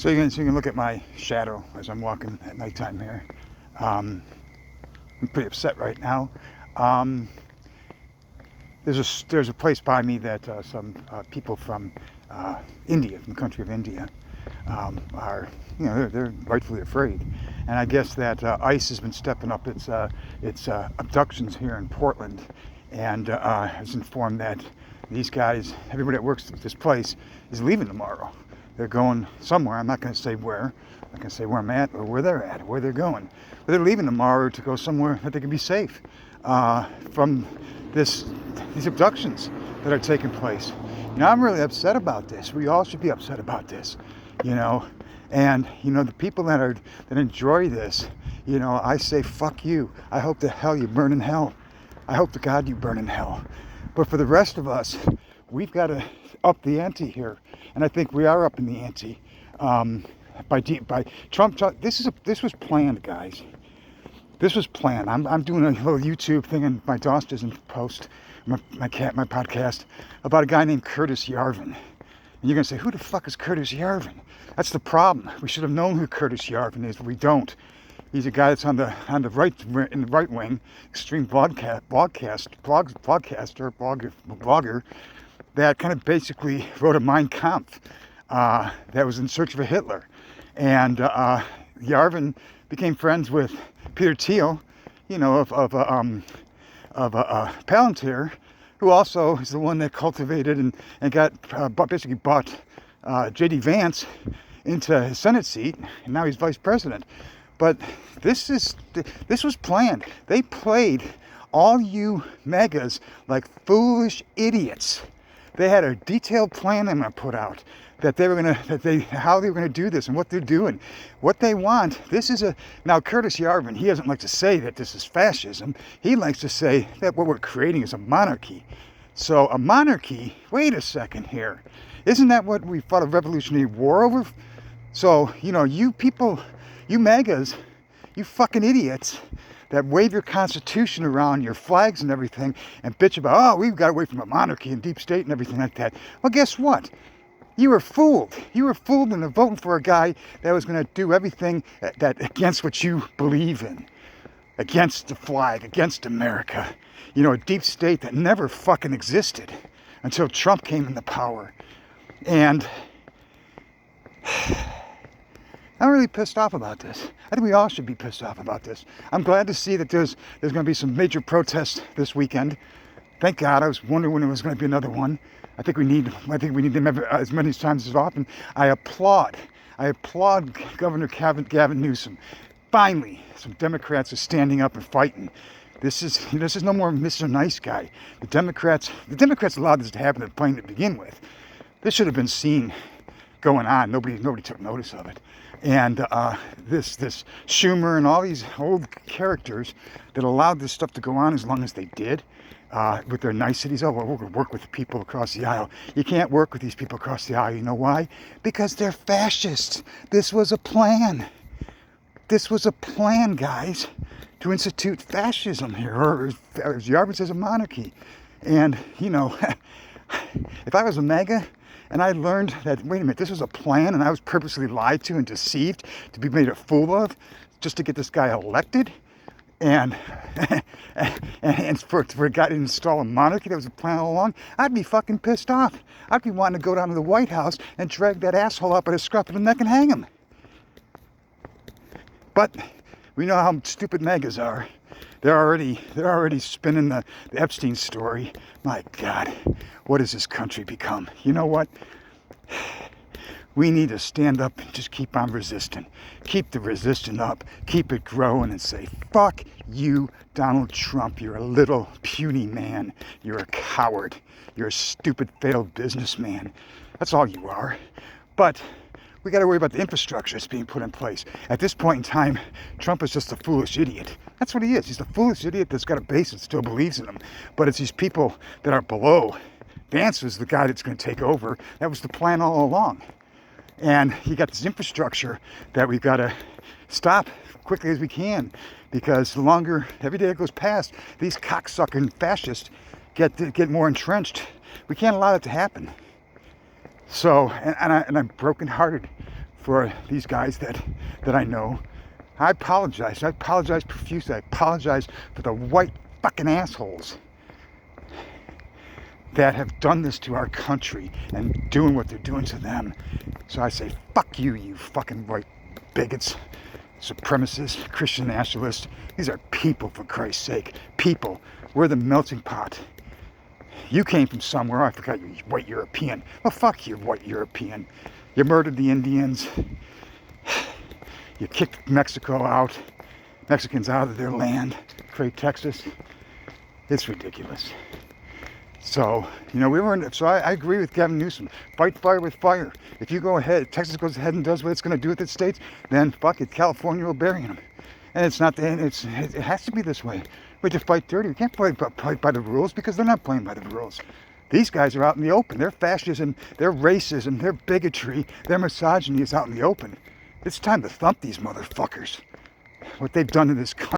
So you can look at my shadow as I'm walking at nighttime here. I'm pretty upset right now. Um, there's a place by me that some people from India, from the country of India, are, they're rightfully afraid. And I guess that ICE has been stepping up its abductions here in Portland, and has informed that these guys, everybody that works at this place, is leaving tomorrow. They're going somewhere. I'm not going to say where. I'm not going to say where I'm at or where they're at, where they're going. But they're leaving tomorrow to go somewhere that they can be safe from these abductions that are taking place. I'm really upset about this. We all should be upset about this, And the people that enjoy this, I say fuck you. I hope to hell you burn in hell. I hope to God you burn in hell. But for the rest of us, we've got to up the ante here, and I think we are up in the ante. By Trump. This was planned, guys. This was planned. I'm doing a little YouTube thing in my Dost-ism post, my podcast, about a guy named Curtis Yarvin. And you're gonna say, who the fuck is Curtis Yarvin? That's the problem. We should have known who Curtis Yarvin is, but we don't. He's a guy that's in the right wing, extreme blogger, that kind of basically wrote a Mein Kampf that was in search of a Hitler. And Yarvin became friends with Peter Thiel, of Palantir, who also is the one that cultivated and got basically bought J.D. Vance into his Senate seat, and now he's vice president. But this was planned. They played all you MAGAs like foolish idiots. They had a detailed plan they're gonna put out how they were gonna do this and what they're doing, what they want. Now Curtis Yarvin, he doesn't like to say that this is fascism. He likes to say that what we're creating is a monarchy. So a monarchy. Wait a second here. Isn't that what we fought a revolutionary war over? So you people, you MAGAs, you fucking idiots that wave your constitution around, your flags and everything, and bitch about, we've got away from a monarchy and deep state and everything like that. Well, guess what? You were fooled. You were fooled into voting for a guy that was going to do everything that against what you believe in, against the flag, against America. A deep state that never fucking existed until Trump came into power. And I'm really pissed off about this. I think we all should be pissed off about this. I'm glad to see that there's going to be some major protests this weekend. Thank God. I was wondering when there was going to be another one. I think we need them as many times as often. I applaud Governor Gavin Newsom. Finally, some Democrats are standing up and fighting. This is no more Mr. Nice Guy. The Democrats allowed this to happen at the plane to begin with. This should have been seen going on. Nobody took notice of it. And this Schumer and all these old characters that allowed this stuff to go on as long as they did, with their niceties. Oh, well, we're going to work with the people across the aisle. You can't work with these people across the aisle. You know why? Because they're fascists. This was a plan. This was a plan, guys, to institute fascism here, or as Yarvin says, a monarchy. And, if I was a MAGA, and I learned that, wait a minute, this was a plan, and I was purposely lied to and deceived to be made a fool of just to get this guy elected, and for a guy to install a monarchy that was a plan all along, I'd be fucking pissed off. I'd be wanting to go down to the White House and drag that asshole up by the scruff of the neck and hang him. But we know how stupid MAGAs are. They're already spinning the Epstein story. My God, what has this country become? You know what? We need to stand up and just keep on resisting. Keep the resistance up. Keep it growing and say, fuck you, Donald Trump. You're a little puny man. You're a coward. You're a stupid, failed businessman. That's all you are. But we got to worry about the infrastructure that's being put in place. At this point in time, Trump is just a foolish idiot. That's what he is. He's a foolish idiot that's got a base and still believes in him. But it's these people that are below. Vance was the guy that's going to take over. That was the plan all along. And you got this infrastructure that we've got to stop quickly as we can, because the longer every day that goes past, these cocksucking fascists get more entrenched. We can't allow that to happen. So, and I'm brokenhearted for these guys that I know. I apologize. I apologize profusely. I apologize for the white fucking assholes that have done this to our country and doing what they're doing to them. So I say, fuck you, you fucking white bigots, supremacists, Christian nationalists. These are people, for Christ's sake. People. We're the melting pot. You came from somewhere. I forgot you're white European. Well, fuck you, white European. You murdered the Indians. You kicked Mexicans out of their land, create Texas. It's ridiculous. So, I agree with Gavin Newsom. Fight fire with fire. If you go ahead, Texas goes ahead and does what it's going to do with its states, then fuck it, California will bury them. And it's not, it has to be this way. We have to fight dirty. We can't fight by the rules because they're not playing by the rules. These guys are out in the open. Their fascism, their racism, their bigotry, their misogyny is out in the open. It's time to thump these motherfuckers. What they've done to this country.